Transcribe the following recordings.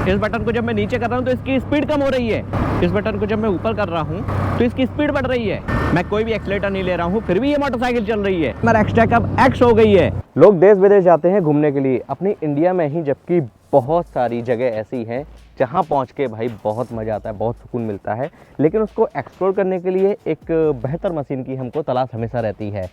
इस बटन को जब मैं नीचे कर रहा हूँ तो इसकी स्पीड कम हो रही है, इस बटन को जब मैं ऊपर कर रहा हूँ तो इसकी स्पीड बढ़ रही है। मैं कोई भी एक्सीलेटर नहीं ले रहा हूँ, फिर भी ये मोटरसाइकिल चल रही है। मेरा एक्सट्रैक अब एक्स हो गई है। लोग देश विदेश जाते हैं घूमने के लिए अपनी इंडिया में ही, जबकि बहुत सारी जगह ऐसी हैं जहाँ पहुँच के भाई बहुत मज़ा आता है, बहुत सुकून मिलता है, लेकिन उसको एक्सप्लोर करने के लिए एक बेहतर मशीन की हमको तलाश हमेशा रहती है।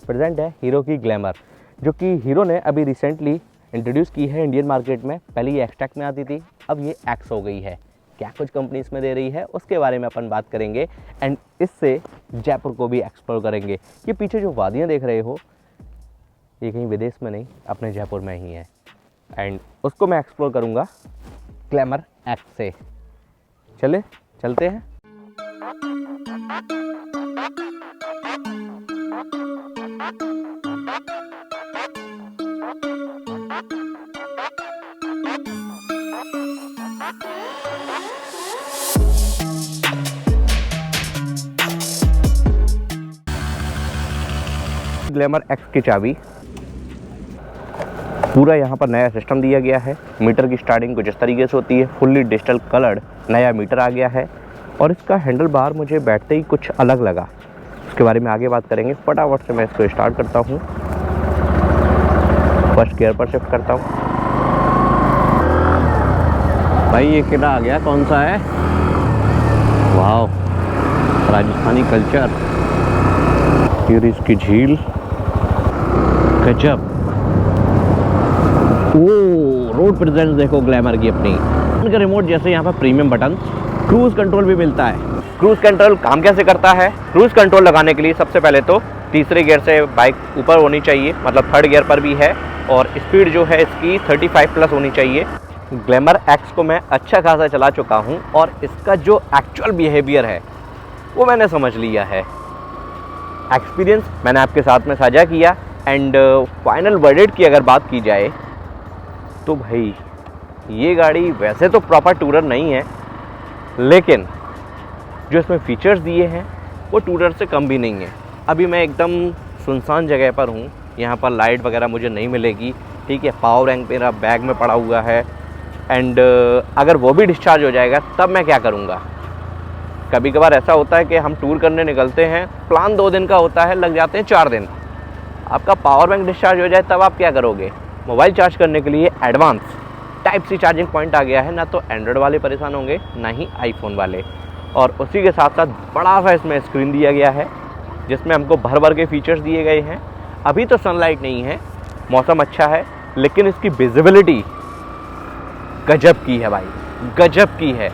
प्रेजेंट है हीरो की ग्लैमर, जो कि हीरो ने अभी रिसेंटली इंट्रोड्यूस की है इंडियन मार्केट में। पहले ये एक्सट्रैक में आती थी, अब ये एक्स हो गई है। क्या कुछ कंपनी इसमें दे रही है उसके बारे में अपन बात करेंगे एंड इससे जयपुर को भी एक्सप्लोर करेंगे। ये पीछे जो वादियाँ देख रहे हो ये कहीं विदेश में नहीं, अपने जयपुर में ही है एंड उसको मैं एक्सप्लोर करूँगा ग्लैमर एक्स से। चलते हैं। ग्लैमर एक्स की चाबी, पूरा यहाँ पर नया सिस्टम दिया गया है। मीटर की स्टार्टिंग कुछ इस तरीके से होती है, फुल्ली डिजिटल कलर्ड नया मीटर आ गया है और इसका हैंडल बार मुझे बैठते ही कुछ अलग लगा। उसके बारे में आगे बात करेंगे। फटाफट से मैं इसको स्टार्ट करता हूँ, फर्स्ट गियर पर शिफ्ट करता हूँ। भाई ये किला आ गया, कौन सा है? वाह, राजस्थानी कल्चर, फिर इसकी झील, गजब। ओ रोड प्रेजेंस देखो ग्लैमर की अपनी। इनका रिमोट जैसे यहाँ पर प्रीमियम बटन, क्रूज कंट्रोल भी मिलता है। क्रूज कंट्रोल काम कैसे करता है? क्रूज कंट्रोल लगाने के लिए सबसे पहले तो तीसरे गियर से बाइक ऊपर होनी चाहिए, मतलब थर्ड गियर पर भी है, और स्पीड जो है इसकी 35 प्लस होनी चाहिए। ग्लैमर एक्स को मैं अच्छा खासा चला चुका हूँ और इसका जो एक्चुअल बिहेवियर है वो मैंने समझ लिया है। एक्सपीरियंस मैंने आपके साथ में साझा किया एंड फाइनल वर्डिक्ट की अगर बात की जाए तो भाई ये गाड़ी वैसे तो प्रॉपर टूरर नहीं है, लेकिन जो इसमें फीचर्स दिए हैं वो टूरर से कम भी नहीं है। अभी मैं एकदम सुनसान जगह पर हूँ, यहाँ पर लाइट वगैरह मुझे नहीं मिलेगी, ठीक है। पावर बैंक मेरा बैग में पड़ा हुआ है एंड अगर वो भी डिस्चार्ज हो जाएगा तब मैं क्या करूँगा। कभी कभार ऐसा होता है कि हम टूर करने निकलते हैं, प्लान 2 दिन का होता है, लग जाते हैं 4 दिन। आपका पावर बैंक डिस्चार्ज हो जाए तब आप क्या करोगे? मोबाइल चार्ज करने के लिए advance type C charging point आ गया है। ना तो एंड्रॉयड वाले परेशान होंगे ना ही आईफोन वाले, और उसी के साथ साथ बड़ा सा इसमें स्क्रीन दिया गया है जिसमें हमको भर भर के फीचर्स दिए गए हैं। अभी तो सनलाइट नहीं है, मौसम अच्छा है, लेकिन इसकी विजिबिलिटी गजब की है भाई, गजब की है।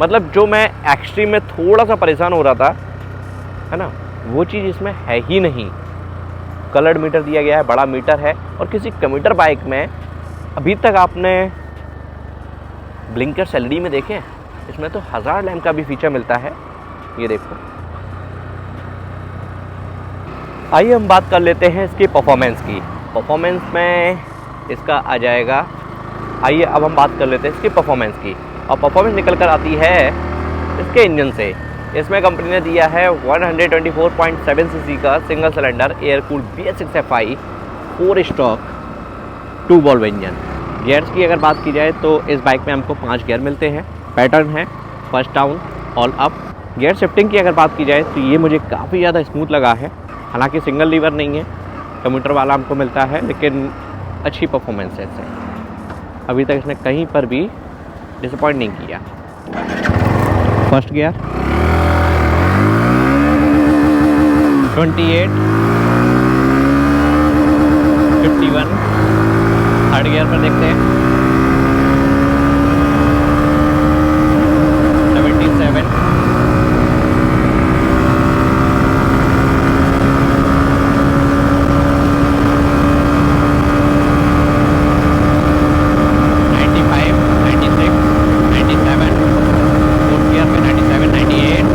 मतलब जो मैं एक्सट्रीम में थोड़ा सा परेशान हो रहा था, है ना, वो चीज़ इसमें है ही नहीं। कलर्ड मीटर दिया गया है, बड़ा मीटर है, और किसी कम्यूटर बाइक में अभी तक आपने ब्लिंकर्स एलईडी में देखे? इसमें तो 1000 लैम्प का भी फीचर मिलता है। ये देखो। आइए हम बात कर लेते हैं इसकी परफॉर्मेंस की। परफॉर्मेंस में इसका आ जाएगा। आइए अब हम बात कर लेते हैं इसकी परफॉर्मेंस की, और परफॉर्मेंस निकल कर आती है इसके इंजन से। इसमें कंपनी ने दिया है 124.7 सीसी का single cylinder air cooled BS6FI 4 stroke 2 valve engine. Gears की अगर बात की जाए तो इस बाइक में हमको 5 गियर मिलते हैं। पैटर्न है first down all up. Gear shifting की अगर बात की जाए तो ये मुझे काफ़ी ज़्यादा स्मूथ लगा है। हालांकि सिंगल लीवर नहीं है, कम्यूटर वाला हमको मिलता है, लेकिन अच्छी परफॉर्मेंस है इससे। अभी तक इसने कहीं पर भी डिसअपॉइंट नहीं किया। First gear 28, 51। थर्ड गियर पर देखते हैं 77, 95, 96, 97। फोर्थ गियर पे 97, 98,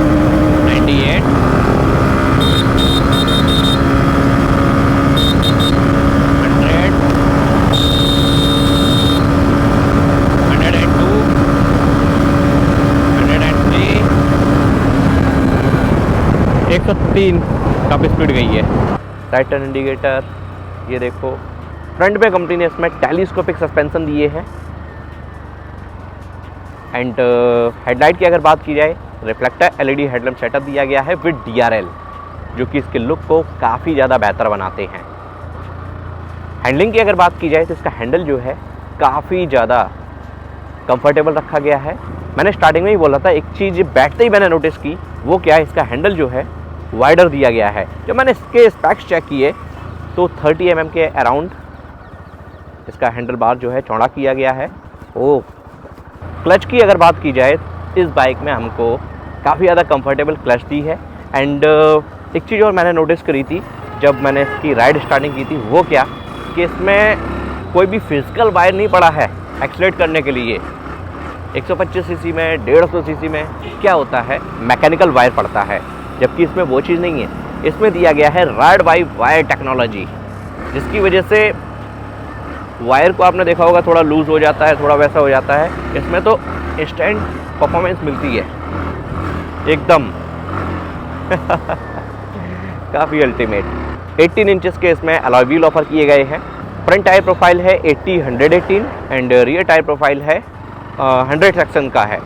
98, 103 काफ़ी स्पीड गई है। राइट टर्न इंडिकेटर, ये देखो। फ्रंट में कंपनी ने इसमें टेलीस्कोपिक सस्पेंशन दिए हैं। एंड हेडलाइट की अगर बात की जाए, रिफ्लेक्टर LED हेडलैम्प सेटअप दिया गया है विद DRL, जो कि इसके लुक को काफ़ी ज़्यादा बेहतर बनाते हैं। हैंडलिंग की अगर बात की जाए तो इसका हैंडल जो है काफ़ी ज़्यादा कंफर्टेबल रखा गया है। मैंने स्टार्टिंग में ही बोला था, एक चीज़ बैठते ही मैंने नोटिस की, वो क्या है, इसका हैंडल जो है वाइडर दिया गया है। जब मैंने इसके स्पेक्स चेक किए तो 30 mm के अराउंड इसका हैंडल बार जो है चौड़ा किया गया है। ओह, क्लच की अगर बात की जाए, इस बाइक में हमको काफ़ी ज़्यादा कंफर्टेबल क्लच दी है। एंड एक चीज़ और मैंने नोटिस करी थी जब मैंने इसकी राइड स्टार्टिंग की थी, वो क्या कि इसमें कोई भी फिजिकल वायर नहीं पड़ा है एक्सलेट करने के लिए। 125 सीसी में, 150 सीसी में क्या होता है, मैकेनिकल वायर पड़ता है, जबकि इसमें वो चीज़ नहीं है। इसमें दिया गया है राइड बाई वायर टेक्नोलॉजी, जिसकी वजह से वायर को आपने देखा होगा थोड़ा लूज़ हो जाता है, थोड़ा वैसा हो जाता है। इसमें तो इंस्टेंट परफॉर्मेंस मिलती है एकदम काफ़ी अल्टीमेट। 18 इंचेस के इसमें अलॉय व्हील ऑफर किए गए हैं। फ्रंट टायर प्रोफाइल है 80/118 एंड रियर टायर प्रोफाइल है 100 सेक्शन का है।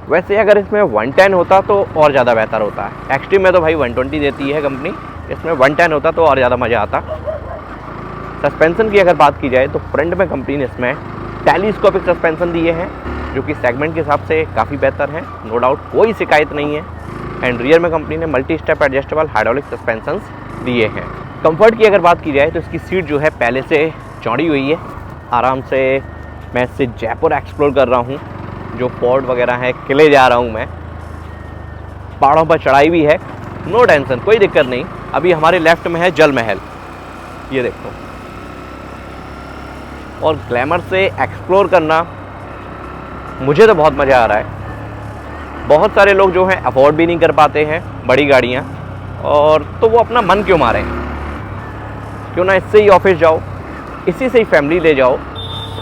वैसे अगर इसमें 110 होता तो और ज़्यादा बेहतर होता है। एक्सट्रीम में तो भाई 120 देती है कंपनी, इसमें 110 होता तो और ज़्यादा मज़ा आता। सस्पेंसन की अगर बात की जाए तो फ्रंट में कंपनी ने इसमें टेलीस्कोपिक सस्पेंसन दिए हैं, जो कि सेगमेंट के हिसाब से काफ़ी बेहतर है, नो डाउट, कोई शिकायत नहीं है। एंड रियर में कंपनी ने multi step adjustable hydraulic suspension दिए हैं। कंफर्ट की अगर बात की जाए तो इसकी सीट जो है पहले से चौड़ी हुई है। आराम से मैं इससे जयपुर एक्सप्लोर कर रहा हूँ, जो फोर्ट वगैरह है, किले जा रहा हूँ मैं, पहाड़ों पर चढ़ाई भी है, नो टेंशन, कोई दिक्कत नहीं। अभी हमारे लेफ्ट में है जल महल, ये देखो। और ग्लैमर से एक्सप्लोर करना मुझे तो बहुत मज़ा आ रहा है। बहुत सारे लोग जो हैं अफोर्ड भी नहीं कर पाते हैं बड़ी गाड़ियाँ, और तो वो अपना मन क्यों मारें, क्यों ना इससे ही ऑफिस जाओ, इसी से ही फैमिली ले जाओ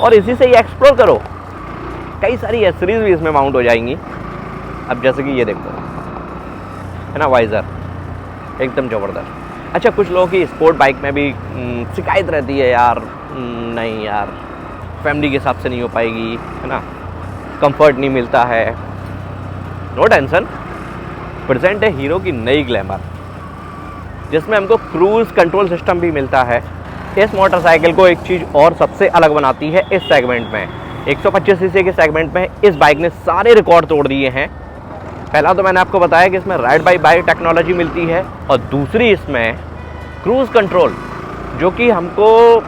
और इसी से ही एक्सप्लोर करो। कई सारी एसेसरीज भी इसमें माउंट हो जाएंगी। अब जैसे कि ये देखो, है ना, वाइज़र एकदम ज़बरदस्त। अच्छा, कुछ लोगों की स्पोर्ट बाइक में भी शिकायत रहती है, यार नहीं यार, फैमिली के हिसाब से नहीं हो पाएगी, है ना, कंफर्ट नहीं मिलता है। नो टेंशन, प्रेजेंट है हीरो की नई ग्लैमर, जिसमें हमको क्रूज़ कंट्रोल सिस्टम भी मिलता है। इस मोटरसाइकिल को एक चीज़ और सबसे अलग बनाती है इस सेगमेंट में। 125 सीसी के सेगमेंट में इस बाइक ने सारे रिकॉर्ड तोड़ दिए हैं। पहला तो मैंने आपको बताया कि इसमें राइड बाई वायर टेक्नोलॉजी मिलती है, और दूसरी इसमें क्रूज़ कंट्रोल, जो कि हमको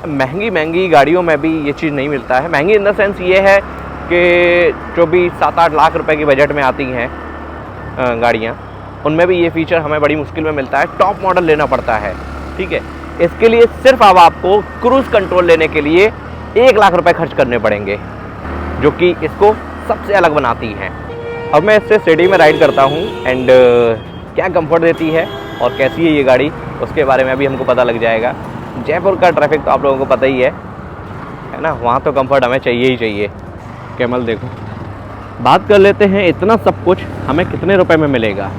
महंगी गाड़ियों में भी ये चीज़ नहीं मिलता है। महंगी इन द सेंस ये है कि जो भी 7-8 लाख रुपए की बजट में आती हैं गाड़ियाँ, उनमें भी ये फीचर हमें बड़ी मुश्किल में मिलता है। टॉप मॉडल लेना पड़ता है, ठीक है। इसके लिए सिर्फ अब आपको क्रूज़ कंट्रोल लेने के लिए 1 लाख रुपए खर्च करने पड़ेंगे, जो कि इसको सबसे अलग बनाती हैं। अब मैं इससे सिटी में राइड करता हूँ, एंड क्या कंफर्ट देती है और कैसी है ये गाड़ी, उसके बारे में भी हमको पता लग जाएगा। जयपुर का ट्रैफिक तो आप लोगों को पता ही है ना, वहाँ तो कंफर्ट हमें चाहिए ही चाहिए। कैमल देखो। बात कर लेते हैं इतना सब कुछ हमें कितने रुपए में मिलेगा,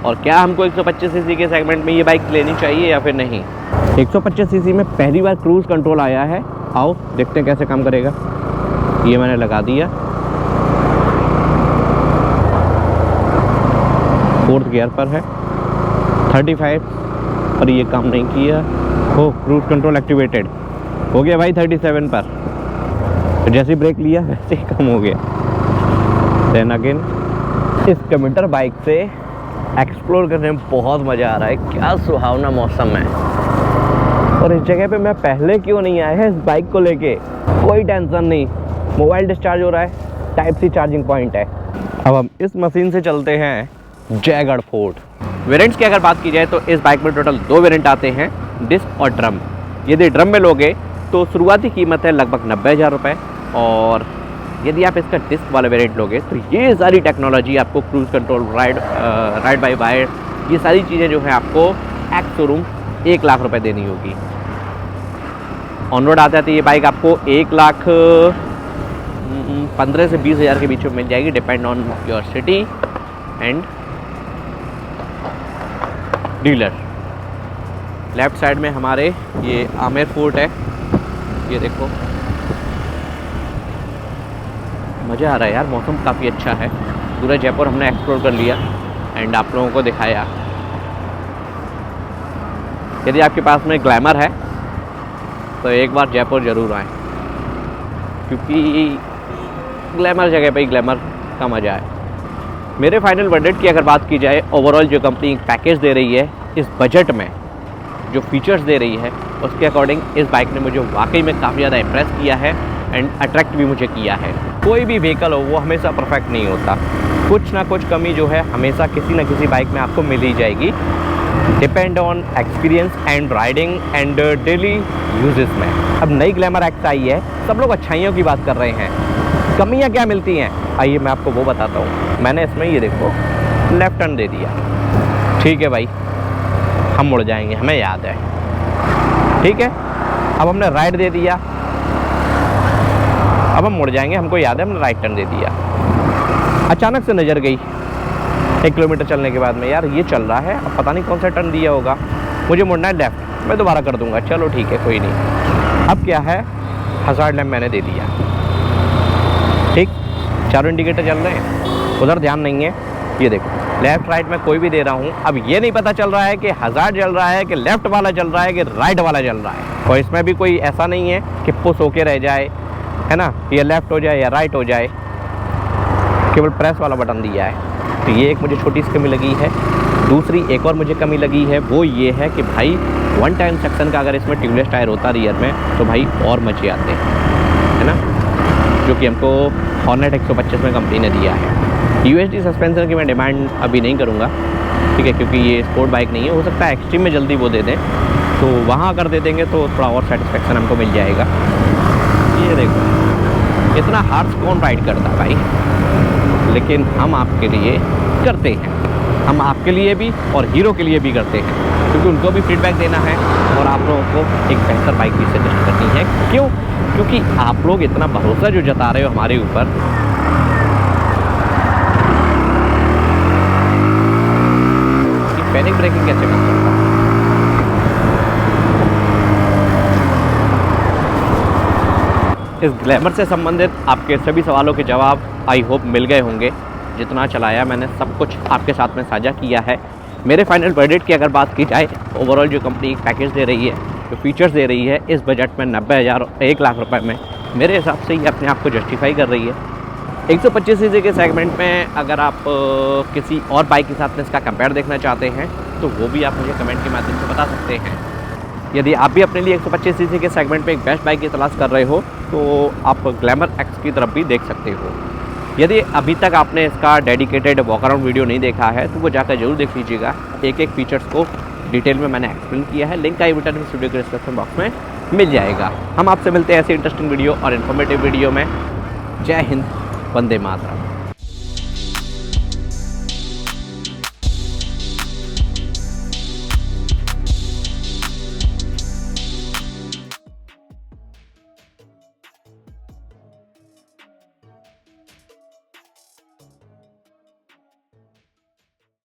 और क्या हमको 125 सीसी के सेगमेंट में ये बाइक लेनी चाहिए या फिर नहीं। 125 सीसी में पहली बार क्रूज़ कंट्रोल आया है। आओ देखते हैं कैसे काम करेगा। ये मैंने लगा दिया, 4th गियर पर है, 35 पर ये काम नहीं किया। हो, क्रूज़ कंट्रोल एक्टिवेटेड हो गया भाई 37 पर, तो जैसे ब्रेक लिया वैसे ही कम हो गया। देन अगेन इस कम्यूटर बाइक से एक्सप्लोर करने में बहुत मज़ा आ रहा है। क्या सुहावना मौसम है, और इस जगह पे मैं पहले क्यों नहीं आया है इस बाइक को लेके। कोई टेंशन नहीं, मोबाइल डिस्चार्ज हो रहा है, Type-C चार्जिंग पॉइंट है। अब हम इस मशीन से चलते हैं जयगढ़ फोर्ट। वेरिएंट्स की अगर बात की जाए तो इस बाइक में टोटल 2 वेरिएंट आते हैं, डिस्क और ड्रम। यदि ड्रम में लोगे तो शुरुआती कीमत है लगभग 90,000 रुपये, और यदि आप इसका डिस्क वाला वेरिएंट लोगे तो ये सारी टेक्नोलॉजी आपको, cruise control, ride by wire, ये सारी चीज़ें जो है आपको एक्स शोरूम 1 लाख रुपए देनी होगी। ऑन रोड आते आते ये बाइक आपको 1,15,000 से 20,000 के बीच में मिल जाएगी, depend on your city and dealer. Left side में हमारे ये आमेर फोर्ट है, ये देखो। मज़ा आ रहा है यार, मौसम काफ़ी अच्छा है। पूरा जयपुर हमने एक्सप्लोर कर लिया एंड आप लोगों को दिखाया। यदि आपके पास में ग्लैमर है तो एक बार जयपुर ज़रूर आएँ, क्योंकि ग्लैमर जगह पे ही ग्लैमर का मज़ा है। मेरे फाइनल वर्डिक्ट की अगर बात की जाए, ओवरऑल जो कंपनी पैकेज दे रही है इस बजट में, जो फीचर्स दे रही है उसके अकॉर्डिंग इस बाइक ने मुझे वाकई में काफ़ी ज़्यादा इम्प्रेस किया है एंड अट्रैक्ट भी मुझे किया है। कोई भी व्हीकल हो वो हमेशा परफेक्ट नहीं होता, कुछ ना कुछ कमी जो है हमेशा किसी न किसी बाइक में आपको मिल ही जाएगी, depend on experience and riding and daily uses में। अब नई ग्लैमर एक्स आई है, सब लोग अच्छाइयों की बात कर रहे हैं, कमियां क्या मिलती हैं आइए मैं आपको वो बताता हूँ। मैंने इसमें ये देखो लेफ्ट टर्न दे दिया, ठीक है भाई, हम मुड़ जाएंगे, हमें याद है, ठीक है। अब हमने राइट दे दिया, अब हम मुड़ जाएंगे, हमको याद है, हमने राइट टर्न दे दिया। अचानक से नज़र गई 1 किलोमीटर चलने के बाद में, यार ये चल रहा है, अब पता नहीं कौन सा टर्न दिया होगा, मुझे मुड़ना है लेफ़्ट, मैं दोबारा कर दूंगा, चलो ठीक है कोई नहीं। अब क्या है, हज़ार्ड लैम्प मैंने दे दिया, ठीक, चारों इंडिकेटर चल रहे हैं, उधर ध्यान नहीं है, ये देखो लेफ़्ट राइट में कोई भी दे रहा हूँ। अब ये नहीं पता चल रहा है कि हज़ार्ड जल रहा है कि लेफ़्ट वाला चल रहा है कि राइट वाला चल रहा है, और इसमें भी कोई ऐसा नहीं है कि पुश होके रह जाए, है ना, या लेफ़्ट हो जाए या राइट हो जाए, केवल प्रेस वाला बटन दिया है। तो ये एक मुझे छोटी सी कमी लगी है। दूसरी एक और मुझे कमी लगी है, वो ये है कि भाई 1 टाइम सेक्शन का अगर इसमें ट्यूबलेस टायर होता रियर में तो भाई और मजे आते हैं, है ना, जो कि हमको हॉर्नेट 125 में कंपनी ने दिया है। USD सस्पेंशन की मैं डिमांड अभी नहीं करूँगा, ठीक है, क्योंकि ये स्पोर्ट बाइक नहीं है, हो सकता है एक्सट्रीम में जल्दी वो दे दें, तो वहाँ अगर दे देंगे तो थोड़ा और सेटिस्फेक्शन हमको मिल जाएगा। ये देखो इतना हार्श कौन राइड करता भाई, लेकिन हम आपके लिए करते हैं, हम आपके लिए भी और हीरो के लिए भी करते हैं, क्योंकि उनको भी फीडबैक देना है और आप लोगों को एक बेहतर बाइक भी सजेस्ट करनी है। क्यों? क्योंकि आप लोग इतना भरोसा जो जता रहे हो हमारे ऊपर, कि पैनिक ब्रेकिंग कैसे काम करता है। इस ग्लैमर से संबंधित आपके सभी सवालों के जवाब आई होप मिल गए होंगे। जितना चलाया मैंने सब कुछ आपके साथ में साझा किया है। मेरे फाइनल वर्डिक्ट की अगर बात की जाए, ओवरऑल जो कंपनी पैकेज दे रही है, जो फीचर्स दे रही है इस बजट में 90,000 1 लाख रुपए में, मेरे हिसाब से ये अपने आप को जस्टिफाई कर रही है। 125 सीसी के सेगमेंट में अगर आप किसी और बाइक के साथ में इसका कंपेयर देखना चाहते हैं तो वो भी आप मुझे कमेंट के माध्यम से बता सकते हैं। यदि आप भी अपने लिए 125 सीसी के सेगमेंट में एक बेस्ट बाइक की तलाश कर रहे हो तो आप ग्लैमर एक्स की तरफ भी देख सकते हो। यदि अभी तक आपने इसका डेडिकेटेड वॉक अराउंड वीडियो नहीं देखा है तो वो जाकर जरूर देख लीजिएगा। एक एक फीचर्स को डिटेल में मैंने एक्सप्लेन किया है, लिंक आई बटन इस वीडियो के डिस्क्रिप्शन बॉक्स में मिल जाएगा। हम आपसे मिलते हैं ऐसे इंटरेस्टिंग वीडियो और इन्फॉर्मेटिव वीडियो में। जय हिंद, वंदे मातरम।